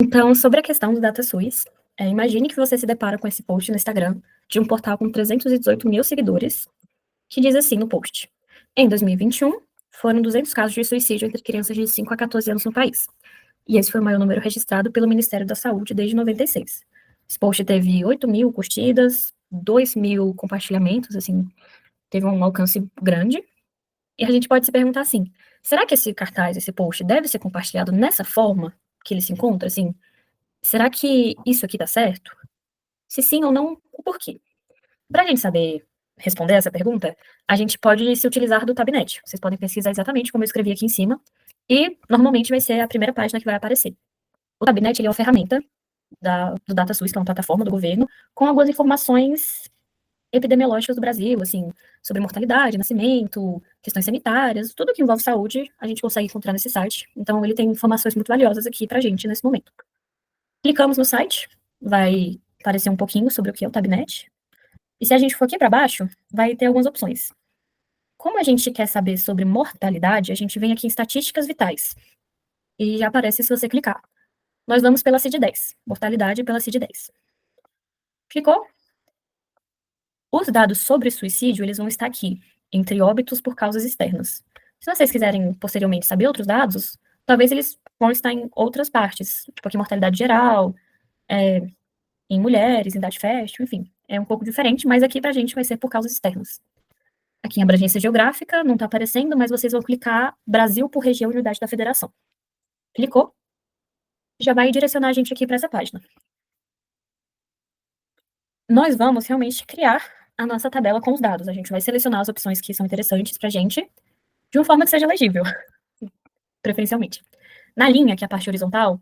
Então, sobre a questão do DataSUS, imagine que você se depara com esse post no Instagram de um portal com 318 mil seguidores, que diz assim no post: em 2021, foram 200 casos de suicídio entre crianças de 5 a 14 anos no país. E esse foi o maior número registrado pelo Ministério da Saúde desde 96. Esse post teve 8 mil curtidas, 2 mil compartilhamentos, assim, teve um alcance grande. E a gente pode se perguntar assim: será que esse cartaz, esse post, deve ser compartilhado nessa forma que ele se encontra, assim? Será que isso aqui tá certo? Se sim ou não, o porquê? Para a gente saber responder essa pergunta, a gente pode se utilizar do Tabnet. Vocês podem pesquisar exatamente como eu escrevi aqui em cima, e normalmente vai ser a primeira página que vai aparecer. O Tabnet ele é uma ferramenta do DataSUS, que é uma plataforma do governo, com algumas informações epidemiológicas do Brasil, assim, sobre mortalidade, nascimento, questões sanitárias, tudo que envolve saúde, a gente consegue encontrar nesse site. Então, ele tem informações muito valiosas aqui pra gente nesse momento. Clicamos no site, vai aparecer um pouquinho sobre o que é o Tabnet. E se a gente for aqui para baixo, vai ter algumas opções. Como a gente quer saber sobre mortalidade, a gente vem aqui em estatísticas vitais. E já aparece se você clicar. Nós vamos pela CID-10, mortalidade pela CID-10. Clicou? Os dados sobre suicídio, eles vão estar aqui, entre óbitos por causas externas. Se vocês quiserem posteriormente saber outros dados, talvez eles vão estar em outras partes, tipo aqui mortalidade geral, em mulheres, em idade fértil, enfim. É um pouco diferente, mas aqui pra gente vai ser por causas externas. Aqui em abrangência geográfica, não está aparecendo, mas vocês vão clicar Brasil por região e unidade da federação. Clicou, já vai direcionar a gente aqui para essa página. Nós vamos realmente criar a nossa tabela com os dados. A gente vai selecionar as opções que são interessantes para a gente, de uma forma que seja legível, preferencialmente. Na linha, que é a parte horizontal,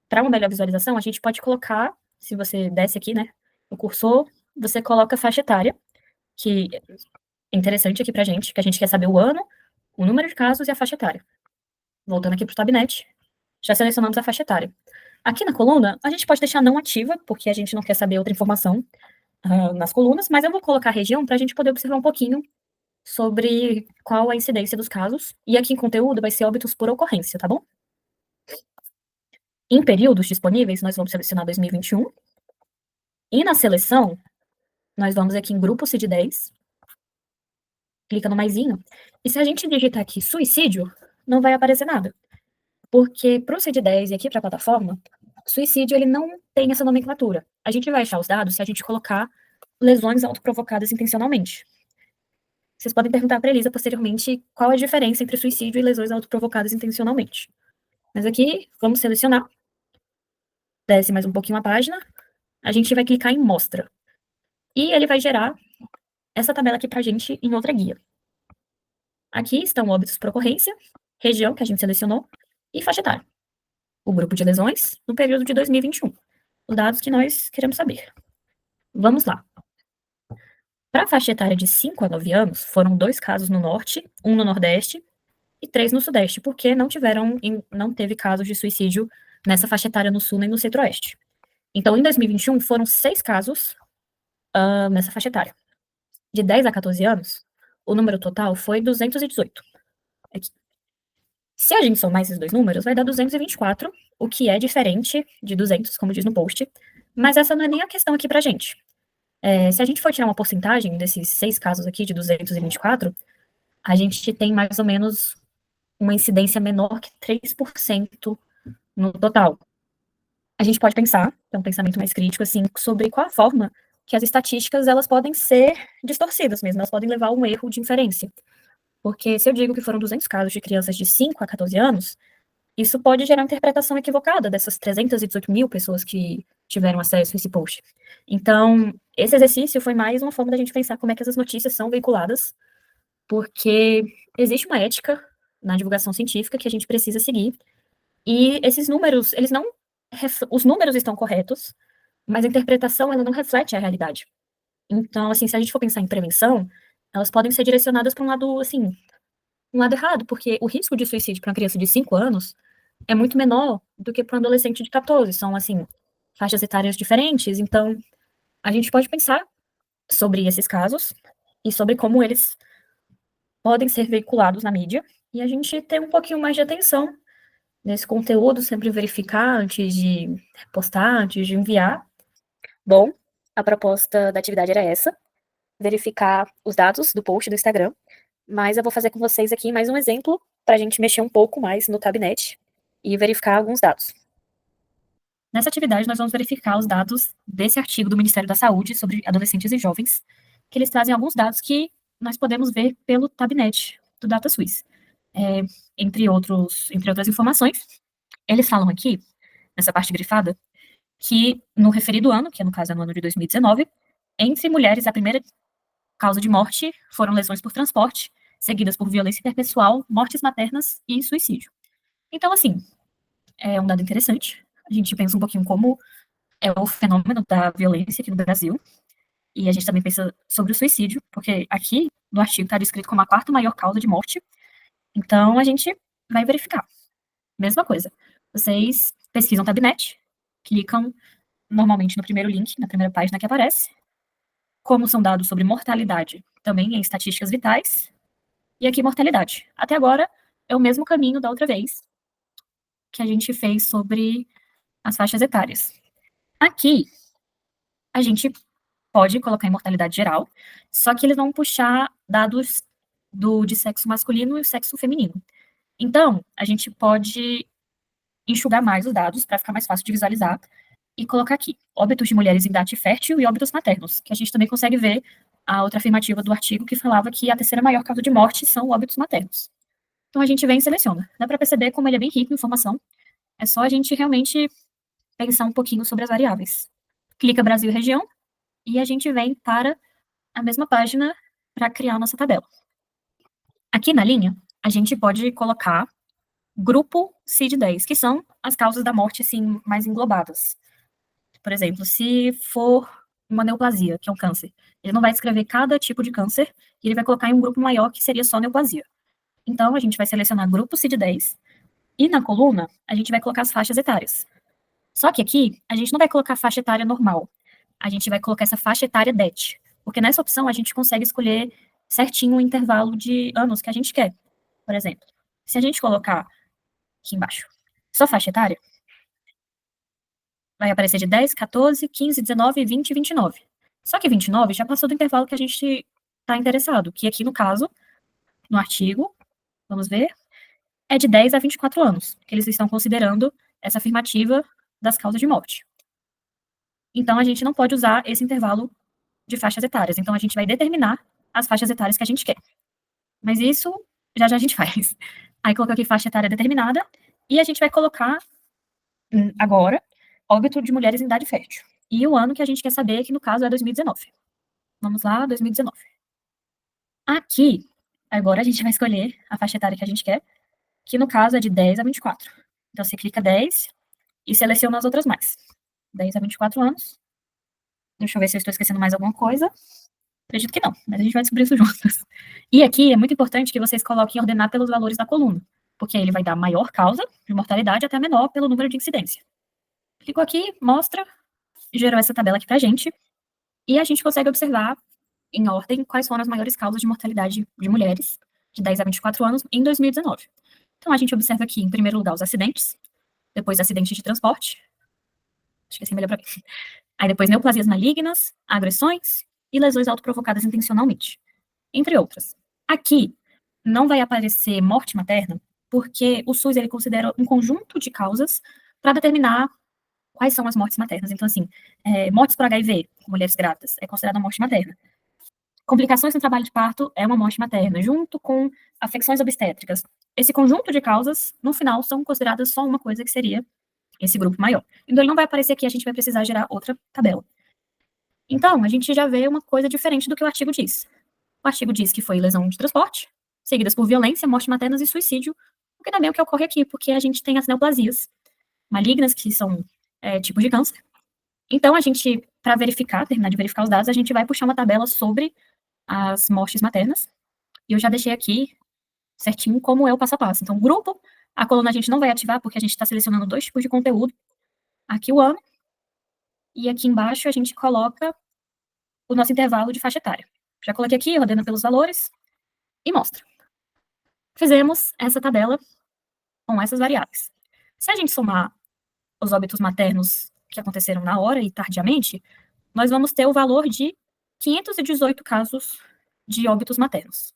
para uma melhor visualização, a gente pode colocar, se você desce aqui, né, o cursor, você coloca a faixa etária, que é interessante aqui para a gente, que a gente quer saber o ano, o número de casos e a faixa etária. Voltando aqui para o Tabnet, já selecionamos a faixa etária. Aqui na coluna, a gente pode deixar não ativa, porque a gente não quer saber outra informação nas colunas, mas eu vou colocar a região para a gente poder observar um pouquinho sobre qual a incidência dos casos. E aqui em conteúdo vai ser óbitos por ocorrência, tá bom? Em períodos disponíveis, nós vamos selecionar 2021. E na seleção, nós vamos aqui em grupo CID-10, clica no maisinho, e se a gente digitar aqui suicídio, não vai aparecer nada. Porque para o CID-10 e aqui para a plataforma, suicídio ele não tem essa nomenclatura. A gente vai achar os dados se a gente colocar lesões autoprovocadas intencionalmente. Vocês podem perguntar para a Elisa posteriormente qual a diferença entre suicídio e lesões autoprovocadas intencionalmente. Mas aqui, vamos selecionar. Desce mais um pouquinho a página. A gente vai clicar em mostra. E ele vai gerar essa tabela aqui para a gente em outra guia. Aqui estão óbitos por ocorrência, região que a gente selecionou e faixa etária. O grupo de lesões no período de 2021. Os dados que nós queremos saber. Vamos lá. Para a faixa etária de 5 a 9 anos, foram 2 casos no norte, um no nordeste e 3 no sudeste, porque não teve casos de suicídio nessa faixa etária no sul nem no centro-oeste. Então, em 2021, foram 6 casos nessa faixa etária. De 10 a 14 anos, o número total foi 218. Aqui. Se a gente somar esses dois números, vai dar 224, o que é diferente de 200, como diz no post, mas essa não é nem a questão aqui pra gente. Se a gente for tirar uma porcentagem desses 6 casos aqui, de 224, a gente tem mais ou menos uma incidência menor que 3% no total. A gente pode pensar, é um pensamento mais crítico, assim, sobre qual a forma que as estatísticas, elas podem ser distorcidas mesmo, elas podem levar a um erro de inferência. Porque se eu digo que foram 200 casos de crianças de 5 a 14 anos, isso pode gerar uma interpretação equivocada dessas 318 mil pessoas que tiveram acesso a esse post. Então, esse exercício foi mais uma forma da gente pensar como é que essas notícias são veiculadas, porque existe uma ética na divulgação científica que a gente precisa seguir, e esses números, os números estão corretos, mas a interpretação, ela não reflete a realidade. Então, assim, se a gente for pensar em prevenção, elas podem ser direcionadas para um lado, assim, um lado errado, porque o risco de suicídio para uma criança de 5 anos é muito menor do que para um adolescente de 14. São, assim, faixas etárias diferentes. Então, a gente pode pensar sobre esses casos e sobre como eles podem ser veiculados na mídia e a gente ter um pouquinho mais de atenção nesse conteúdo, sempre verificar antes de postar, antes de enviar. Bom, a proposta da atividade era essa, verificar os dados do post do Instagram, mas eu vou fazer com vocês aqui mais um exemplo para a gente mexer um pouco mais no Tabnet e verificar alguns dados. Nessa atividade, nós vamos verificar os dados desse artigo do Ministério da Saúde sobre adolescentes e jovens, que eles trazem alguns dados que nós podemos ver pelo Tabnet do DataSuisse. Entre outras informações, eles falam aqui, nessa parte grifada, que no referido ano, que no caso é no ano de 2019, entre mulheres, a primeira causa de morte foram lesões por transporte, seguidas por violência interpessoal, mortes maternas e suicídio. Então, assim, é um dado interessante. A gente pensa um pouquinho como é o fenômeno da violência aqui no Brasil, e a gente também pensa sobre o suicídio, porque aqui no artigo está descrito como a quarta maior causa de morte. Então, a gente vai verificar. Mesma coisa. Vocês pesquisam Tabnet, clicam normalmente no primeiro link, na primeira página que aparece, como são dados sobre mortalidade, também em estatísticas vitais, e aqui mortalidade. Até agora é o mesmo caminho da outra vez que a gente fez sobre as faixas etárias. Aqui a gente pode colocar em mortalidade geral, só que eles vão puxar dados de sexo masculino e sexo feminino. Então, a gente pode enxugar mais os dados para ficar mais fácil de visualizar e colocar aqui, óbitos de mulheres em idade fértil e óbitos maternos, que a gente também consegue ver a outra afirmativa do artigo que falava que a terceira maior causa de morte são óbitos maternos. Então a gente vem e seleciona. Dá para perceber como ele é bem rico em informação. É só a gente realmente pensar um pouquinho sobre as variáveis. Clica Brasil e região e a gente vem para a mesma página para criar a nossa tabela. Aqui na linha, a gente pode colocar grupo CID-10, que são as causas da morte assim mais englobadas. Por exemplo, se for uma neoplasia, que é um câncer, ele não vai escrever cada tipo de câncer e ele vai colocar em um grupo maior que seria só neoplasia. Então, a gente vai selecionar grupo CID-10 e na coluna a gente vai colocar as faixas etárias. Só que aqui a gente não vai colocar faixa etária normal, a gente vai colocar essa faixa etária DET, porque nessa opção a gente consegue escolher certinho o intervalo de anos que a gente quer. Por exemplo, se a gente colocar aqui embaixo só faixa etária, vai aparecer de 10, 14, 15, 19, 20 e 29. Só que 29 já passou do intervalo que a gente está interessado, que aqui no caso, no artigo, vamos ver, é de 10 a 24 anos, que eles estão considerando essa afirmativa das causas de morte. Então, a gente não pode usar esse intervalo de faixas etárias. Então, a gente vai determinar as faixas etárias que a gente quer. Mas isso, já já a gente faz. Aí, coloquei aqui faixa etária determinada, e a gente vai colocar, agora, óbito de mulheres em idade fértil. E o ano que a gente quer saber, que no caso é 2019. Vamos lá, 2019. Aqui, agora a gente vai escolher a faixa etária que a gente quer, que no caso é de 10 a 24. Então, você clica 10 e seleciona as outras mais. 10 a 24 anos. Deixa eu ver se eu estou esquecendo mais alguma coisa. Acredito que não, mas a gente vai descobrir isso juntos. E aqui é muito importante que vocês coloquem ordenar pelos valores da coluna, porque ele vai dar maior causa de mortalidade até menor pelo número de incidência. Clicou aqui, mostra, gerou essa tabela aqui pra gente, e a gente consegue observar, em ordem, quais foram as maiores causas de mortalidade de mulheres de 10 a 24 anos em 2019. Então, a gente observa aqui, em primeiro lugar, os acidentes, depois acidentes de transporte, acho que assim é melhor pra mim. Aí depois neoplasias malignas, agressões e lesões autoprovocadas intencionalmente, entre outras. Aqui não vai aparecer morte materna, porque o SUS ele considera um conjunto de causas para determinar quais são as mortes maternas. Então, assim, mortes por HIV, com mulheres grávidas, é considerada morte materna. Complicações no trabalho de parto é uma morte materna, junto com afecções obstétricas. Esse conjunto de causas, no final, são consideradas só uma coisa que seria esse grupo maior. Então, ele não vai aparecer aqui, a gente vai precisar gerar outra tabela. Então, a gente já vê uma coisa diferente do que o artigo diz. O artigo diz que foi lesão de transporte, seguidas por violência, morte maternas e suicídio, o que também é o que ocorre aqui, porque a gente tem as neoplasias malignas, que são tipos de câncer. Então, a gente, para verificar, terminar de verificar os dados, a gente vai puxar uma tabela sobre as mortes maternas, e eu já deixei aqui certinho como é o passo a passo. Então, grupo, a coluna a gente não vai ativar, porque a gente está selecionando dois tipos de conteúdo. Aqui o ano, e aqui embaixo a gente coloca o nosso intervalo de faixa etária. Já coloquei aqui, rodando pelos valores, e mostra. Fizemos essa tabela com essas variáveis. Se a gente somar os óbitos maternos que aconteceram na hora e tardiamente, nós vamos ter o valor de 518 casos de óbitos maternos.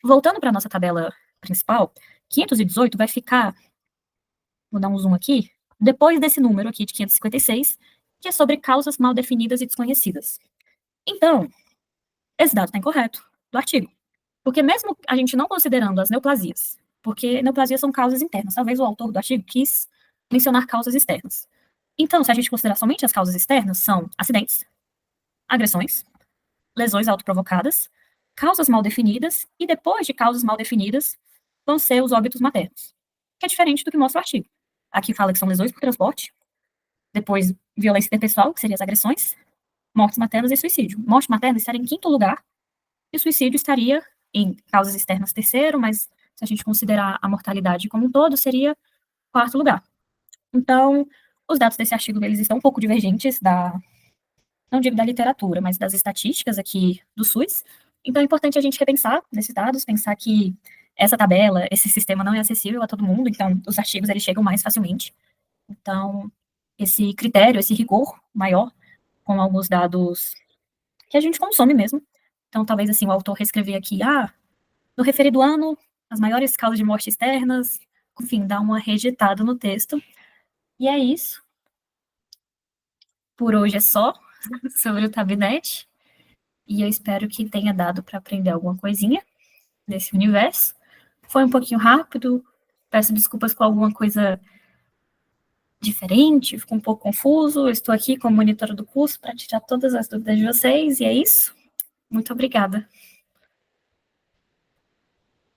Voltando para a nossa tabela principal, 518 vai ficar, vou dar um zoom aqui, depois desse número aqui de 556, que é sobre causas mal definidas e desconhecidas. Então, esse dado está incorreto do artigo. Porque mesmo a gente não considerando as neoplasias, porque neoplasias são causas internas, talvez o autor do artigo quis mencionar causas externas. Então, se a gente considerar somente as causas externas, são acidentes, agressões, lesões autoprovocadas, causas mal definidas, e depois de causas mal definidas, vão ser os óbitos maternos, que é diferente do que mostra o artigo. Aqui fala que são lesões por transporte, depois violência interpessoal, que seriam as agressões, mortes maternas e suicídio. Morte materna estaria em quinto lugar, e o suicídio estaria em causas externas terceiro, mas se a gente considerar a mortalidade como um todo, seria quarto lugar. Então, os dados desse artigo, eles estão um pouco divergentes não digo da literatura, mas das estatísticas aqui do SUS. Então, é importante a gente repensar nesses dados, pensar que essa tabela, esse sistema não é acessível a todo mundo, então os artigos, eles chegam mais facilmente. Então, esse critério, esse rigor maior, com alguns dados que a gente consome mesmo. Então, talvez, assim, o autor reescrever aqui, no referido ano, as maiores causas de morte externas, enfim, dá uma rejeitada no texto. E é isso. Por hoje é só sobre o Tabinete. E eu espero que tenha dado para aprender alguma coisinha desse universo. Foi um pouquinho rápido, peço desculpas com alguma coisa diferente, ficou um pouco confuso. Eu estou aqui como monitora do curso para tirar todas as dúvidas de vocês, e é isso. Muito obrigada.